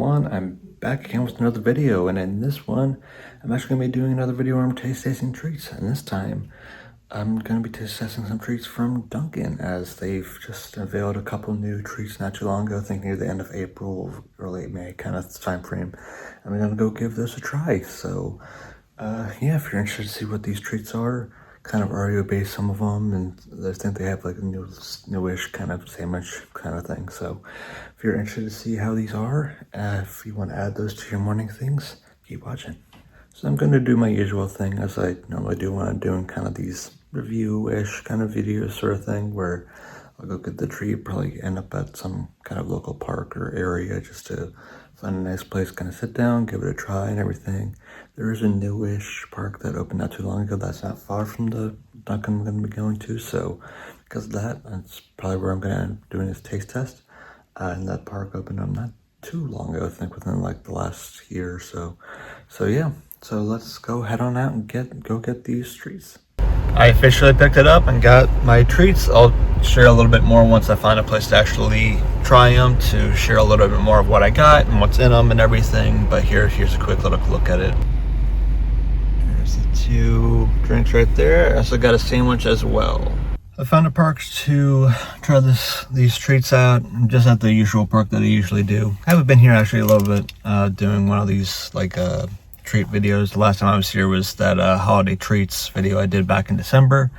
everyone, I'm back again with another video, and in this one I'm actually going to be doing another video where I'm tasting treats, and this time I'm going to be testing some treats from Dunkin', as they've just unveiled a couple new treats not too long ago, I think near the end of April, early May kind of time frame, and I'm going to go give this a try. So yeah, if you're interested to see what these treats are, kind of Oreo based, some of them, and I think they have like a newish kind of sandwich kind of thing. So if you're interested to see how these are, if you want to add those to your morning things, keep watching. So I'm going to do my usual thing as I normally do when I'm doing kind of these review-ish kind of videos sort of thing, where I'll go get the treat, probably end up at some kind of local park or area just to find a nice place, kind of sit down, give it a try and everything. There is a newish park that opened not too long ago that's not far from the Dunkin' I'm going to be going to, so because of that, that's probably where I'm going to end up doing this taste test. And that park opened up not too long ago, I think within like the last year or so. So yeah, so let's go head on out and go get these treats. I officially picked it up and got my treats. I'll share a little bit more once I find a place to actually try them, to share a little bit more of what I got and what's in them and everything. But here's a quick little look at it. There's the two drinks right there. I also got a sandwich as well. I found a park to try these treats out. I'm just at the usual park that I usually do. I haven't been here actually a little bit doing one of these like treat videos. The last time I was here was that holiday treats video I did back in December.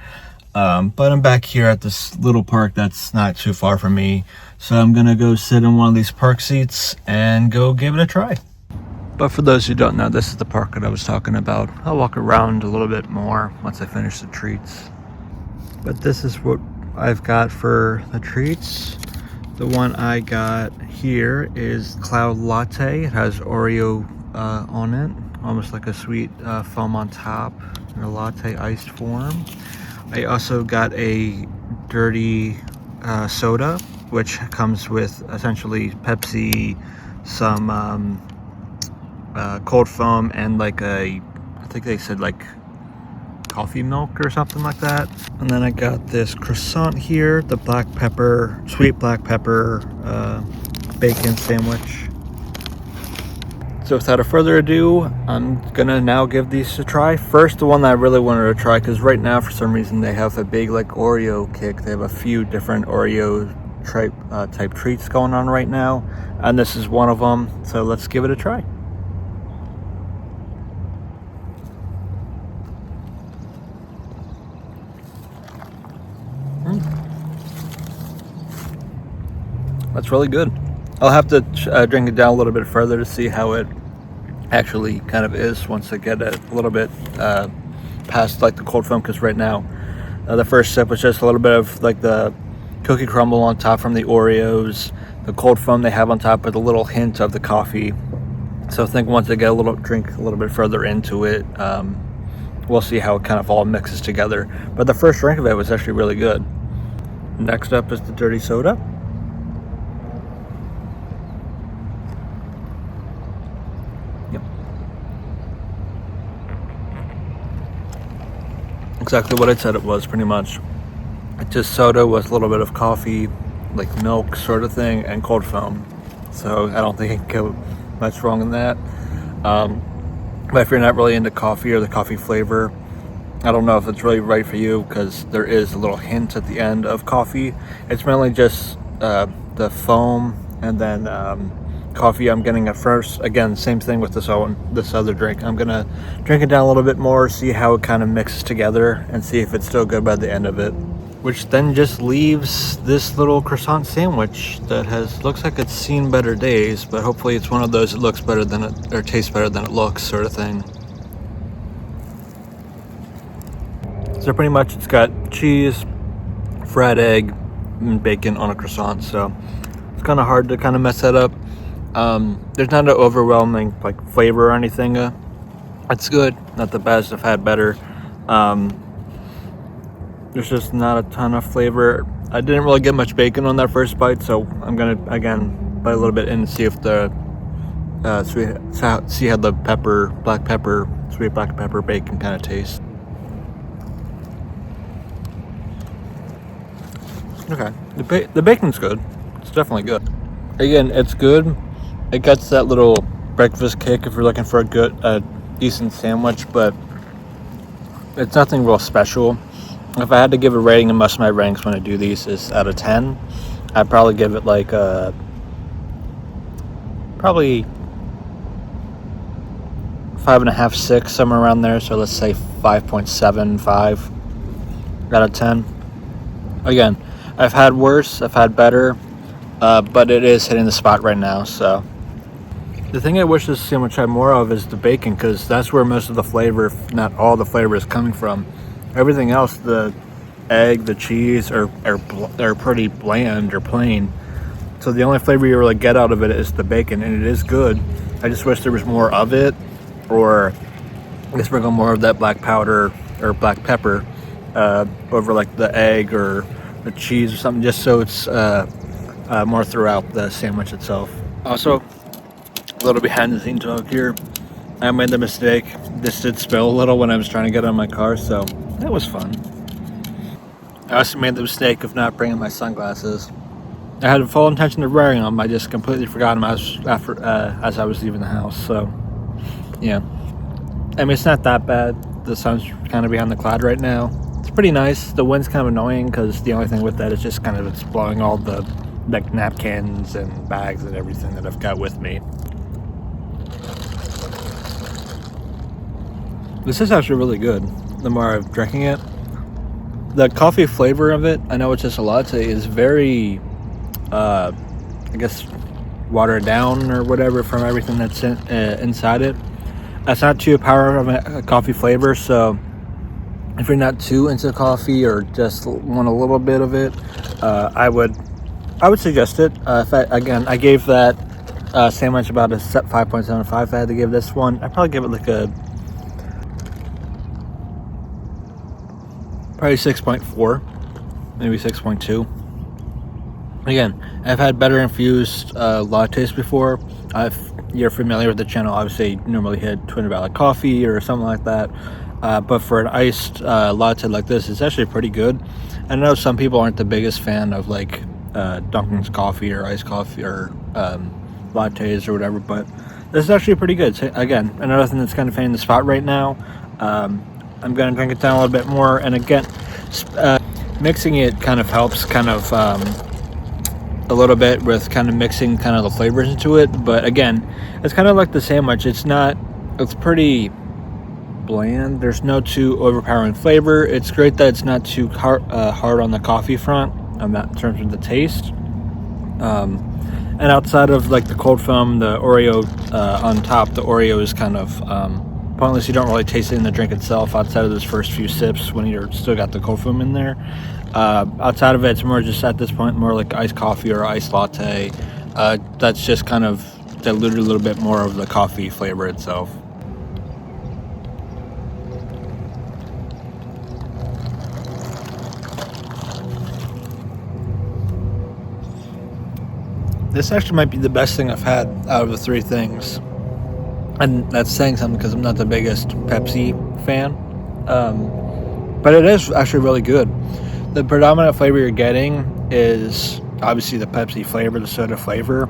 But I'm back here at this little park that's not too far from me. So I'm gonna go sit in one of these park seats and go give it a try. But for those who don't know, this is the park that I was talking about. I'll walk around a little bit more once I finish the treats. But this is what I've got for the treats. The one I got here is Cloud Latte. It has Oreo on it, almost like a sweet foam on top in a latte iced form. I also got a dirty soda, which comes with essentially Pepsi, some cold foam, and like I think they said like coffee milk or something like that. And then I got this croissant here, the sweet black pepper bacon sandwich. So without further ado, I'm gonna now give these a try. First, the one that I really wanted to try, because right now for some reason they have a big like Oreo kick. They have a few different Oreo type treats going on right now, and this is one of them. So let's give it a try. That's really good. I'll have to drink it down a little bit further to see how it actually kind of is once I get it a little bit past like the cold foam, because right now the first sip was just a little bit of like the cookie crumble on top from the Oreos, the cold foam they have on top with a little hint of the coffee. So I think once I get drink a little bit further into it, we'll see how it kind of all mixes together. But the first drink of it was actually really good. Next up is the dirty soda. Exactly what I said it was, pretty much. It's just soda with a little bit of coffee, like milk sort of thing, and cold foam. So I don't think it can go much wrong in that. But if you're not really into coffee or the coffee flavor, I don't know if it's really right for you, because there is a little hint at the end of coffee. It's mainly just the foam and then coffee I'm getting at first. Again, same thing with this other drink. I'm gonna drink it down a little bit more, see how it kind of mixes together, and see if it's still good by the end of it. Which then just leaves this little croissant sandwich that looks like it's seen better days, but hopefully it's one of those that looks better than it, or tastes better than it looks sort of thing. So pretty much it's got cheese, fried egg, and bacon on a croissant, so it's kind of hard to kind of mess that up. There's not an overwhelming like flavor or anything. It's good, not the best. I've had better. There's just not a ton of flavor. I didn't really get much bacon on that first bite, so I'm gonna again bite a little bit in and see if the see how the sweet black pepper bacon kind of tastes. Okay, the bacon's good. It's definitely good. Again, it's good. It gets that little breakfast kick if you're looking for a decent sandwich, but it's nothing real special. If I had to give a rating, and most of my ratings when I do these is out of 10, I'd probably give it like probably 5.5, 6, somewhere around there. So let's say 5.75 out of 10. Again, I've had worse, I've had better, but it is hitting the spot right now. So the thing I wish this sandwich had more of is the bacon, because that's where most of the flavor, if not all the flavor, is coming from. Everything else, the egg, the cheese, are pretty bland or plain. So the only flavor you really get out of it is the bacon, and it is good. I just wish there was more of it, or I guess sprinkle more of that black powder or black pepper over like the egg or the cheese or something, just so it's more throughout the sandwich itself. Also, a little behind the scenes talk here. I made the mistake. This did spill a little when I was trying to get out of my car, so that was fun. I also made the mistake of not bringing my sunglasses. I had a full intention of wearing them. I just completely forgot them as I was leaving the house. So, yeah. I mean, it's not that bad. The sun's kind of behind the cloud right now. It's pretty nice. The wind's kind of annoying because the only thing with that is just kind of it's blowing all the like napkins and bags and everything that I've got with me. This is actually really good. The more I'm drinking it, the coffee flavor of it, I know it's just a latte, is very, I guess, watered down or whatever from everything that's inside it. It's not too powerful of a coffee flavor, so if you're not too into coffee or just want a little bit of it, I would suggest it. I gave that sandwich about a 5.75. If I had to give this one, I'd probably give it like probably 6.4, maybe 6.2. Again, I've had better infused lattes before. You're familiar with the channel, obviously normally hit Twitter about like coffee or something like that. But for an iced latte like this, it's actually pretty good. I know some people aren't the biggest fan of like Dunkin's coffee or iced coffee or lattes or whatever, but this is actually pretty good. So again, another thing that's kind of hitting the spot right now. I'm going to drink it down a little bit more, and again, mixing it kind of helps a little bit with kind of mixing kind of the flavors into it. But again, it's kind of like the sandwich. It's pretty bland. There's no too overpowering flavor. It's great that it's not too hard on the coffee front in terms of the taste. And outside of like the cold foam, the Oreo on top, the Oreo is kind of pointless. You don't really taste it in the drink itself outside of those first few sips when you're still got the cold foam in there. Outside of it, it's more just at this point more like iced coffee or iced latte. That's just kind of diluted a little bit more of the coffee flavor itself. This actually might be the best thing I've had out of the three things. And that's saying something because I'm not the biggest Pepsi fan. But it is actually really good. The predominant flavor you're getting is obviously the Pepsi flavor, the soda flavor.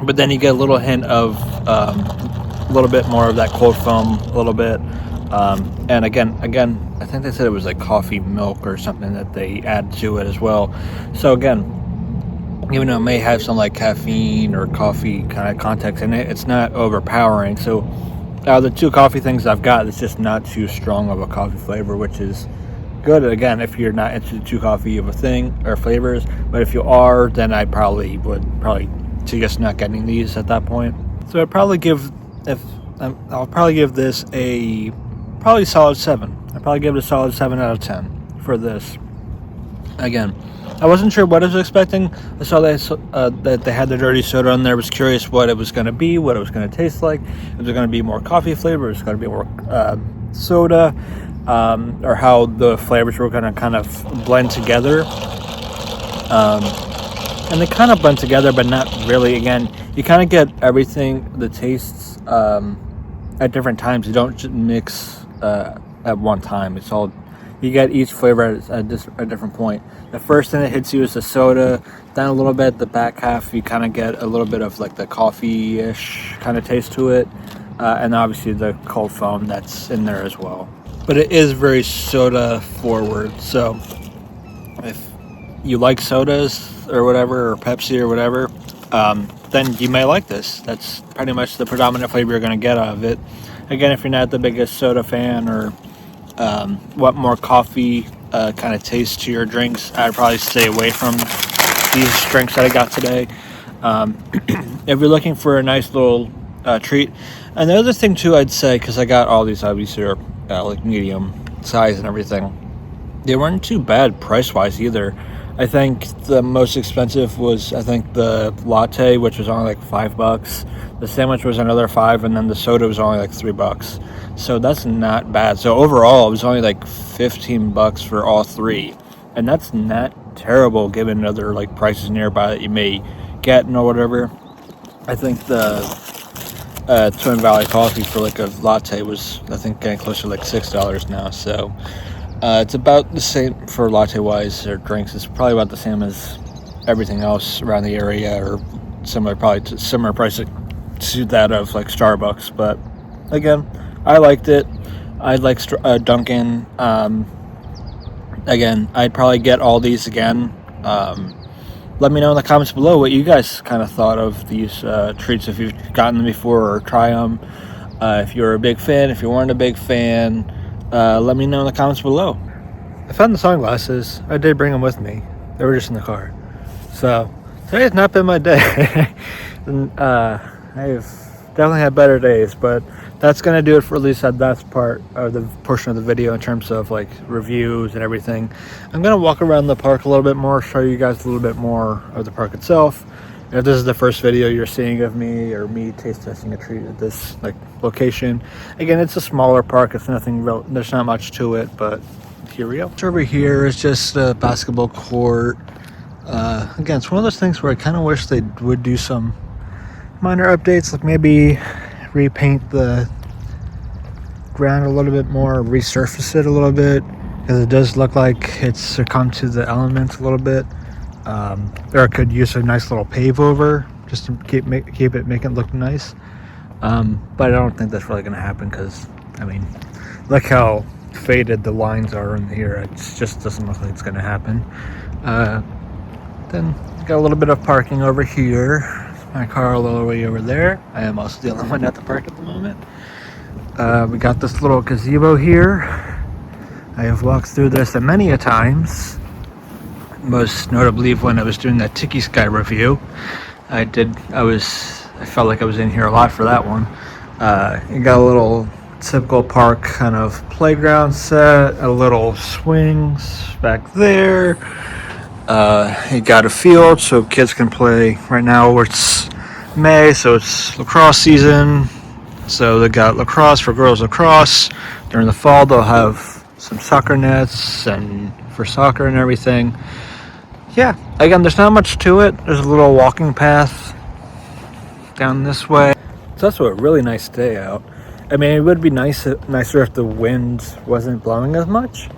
But then you get a little hint of a little bit more of that cold foam, a little bit. And again, I think they said it was like coffee milk or something that they add to it as well. So again, even though it may have some like caffeine or coffee kind of context in it, it's not overpowering. So out of the two coffee things I've got, it's just not too strong of a coffee flavor, which is good. Again, if you're not into too coffee of a thing or flavors, but if you are, then I probably would suggest not getting these at that point. So I'll probably give this a probably solid 7. I'd probably give it a solid 7 out of 10 for this. Again, I wasn't sure what I was expecting. I saw that they had the dirty soda on there. I was curious what it was going to be, what it was going to taste like. Is there going to be more coffee flavor? Is it going to be more soda? Or how the flavors were going to kind of blend together. And they kind of blend together, but not really. Again, you kind of get everything, the tastes at different times. You don't just mix at one time. It's all, you get each flavor at a different point. The first thing that hits you is the soda. Then a little bit, the back half, you kind of get a little bit of like the coffee-ish kind of taste to it. And obviously the cold foam that's in there as well. But it is very soda forward. So if you like sodas or whatever, or Pepsi or whatever, then you may like this. That's pretty much the predominant flavor you're going to get out of it. Again, if you're not the biggest soda fan or want more coffee kind of taste to your drinks, I'd probably stay away from these drinks that I got today. If you're looking for a nice little treat. And the other thing too, I'd say, because I got all these obviously are like medium size and everything, they weren't too bad price-wise either. I think the most expensive was, I think, the latte, which was only like $5. The sandwich was another $5, and then the soda was only like $3. So that's not bad. So overall, it was only like $15 for all three, and that's not terrible given other like prices nearby that you may get or whatever. I think the Twin Valley coffee for like a latte was, I think, getting closer to like $6 now. So it's about the same for latte-wise or drinks. It's probably about the same as everything else around the area, or similar, probably to similar price to that of like Starbucks. But again, I liked it. I like Dunkin. Again, I'd probably get all these again. Let me know in the comments below what you guys kind of thought of these treats, if you've gotten them before or try them. If you're a big fan, if you weren't a big fan, let me know in the comments below. I found the sunglasses. I did bring them with me. They were just in the car. So today has not been my day. I've definitely had better days, but that's going to do it for at least that part of the portion of the video in terms of like reviews and everything. I'm going to walk around the park a little bit more, show you guys a little bit more of the park itself. If this is the first video you're seeing of me or me taste testing a treat at this like location, again, it's a smaller park. It's nothing real. There's not much to it, but here we go. Over here is just a basketball court. Again, it's one of those things where I kind of wish they would do some minor updates, like maybe repaint the ground a little bit more, resurface it a little bit, because it does look like it's succumbed to the elements a little bit. Or I could use a nice little pave over just to make it look nice. But I don't think that's really going to happen, because I mean, look how faded the lines are in here. It just doesn't look like it's going to happen. Then got a little bit of parking over here. My car a little way over there. I am also the only one at the park at the moment. We got this little gazebo here. I have walked through this many a times. Most notably when I was doing that Tiki Sky review. I felt like I was in here a lot for that one. You got a little typical park kind of playground set, a little swings back there. You got a field so kids can play. Right now it's May, so it's lacrosse season. So they got lacrosse for girls lacrosse. During the fall they'll have some soccer nets and for soccer and everything. Yeah, again, there's not much to it. There's a little walking path down this way. It's also a really nice day out. I mean, it would be nicer if the wind wasn't blowing as much,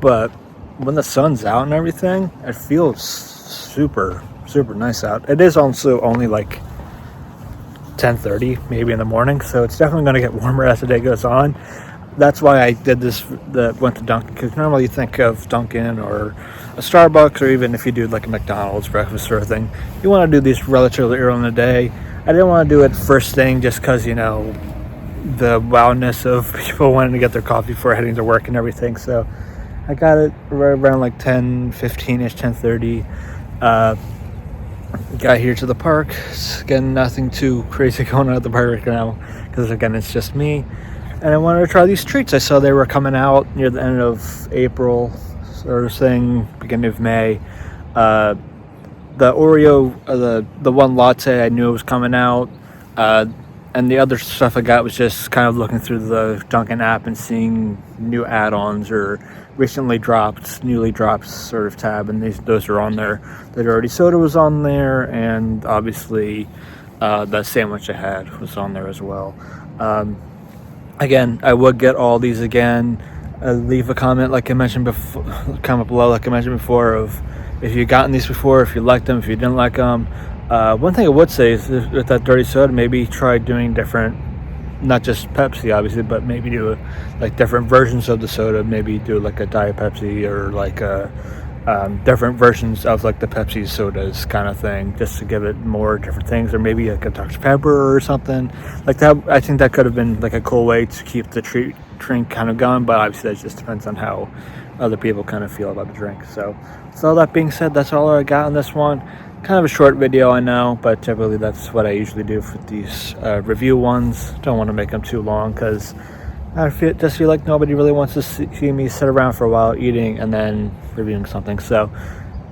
but when the sun's out and everything, it feels super, super nice out. It is also only like 10:30 maybe in the morning, so it's definitely going to get warmer as the day goes on. That's why I did this, went to Dunkin, because normally you think of Dunkin or a Starbucks, or even if you do like a McDonald's breakfast sort of thing, you want to do these relatively early in the day. I didn't want to do it first thing just because, you know, the wowness of people wanting to get their coffee before heading to work and everything. So I got it right around like 10:15ish, 10:30. Got here to the park. It's, again, nothing too crazy going on at the park right now, because again, it's just me. And I wanted to try these treats. I saw they were coming out near the end of April, sort of thing, beginning of May. The Oreo, the one latte, I knew it was coming out. And the other stuff I got was just kind of looking through the Dunkin app and seeing new add-ons or newly dropped sort of tab, and those are on there. The Dirty Soda was on there, and obviously the sandwich I had was on there as well. Again, I would get all these again. leave a comment like I mentioned before. Comment below like I mentioned before of if you've gotten these before, if you liked them, if you didn't like them. One thing I would say is with that dirty soda, maybe try doing different, not just Pepsi obviously, but maybe do like different versions of the soda. Maybe do like a Diet Pepsi or like a different versions of like the Pepsi sodas kind of thing, just to give it more different things, or maybe like a Dr. Pepper or something like that. I think that could have been like a cool way to keep the drink kind of going, but obviously that just depends on how other people kind of feel about the drink. So all that being said, that's all I got on this one. Kind of a short video, I know, but typically that's what I usually do for these review ones. Don't want to make them too long because I feel like nobody really wants to see me sit around for a while eating and then reviewing something. So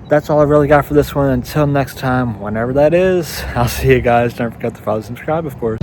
that's all I really got for this one. Until next time, whenever that is, I'll see you guys. Don't forget to follow and subscribe, of course.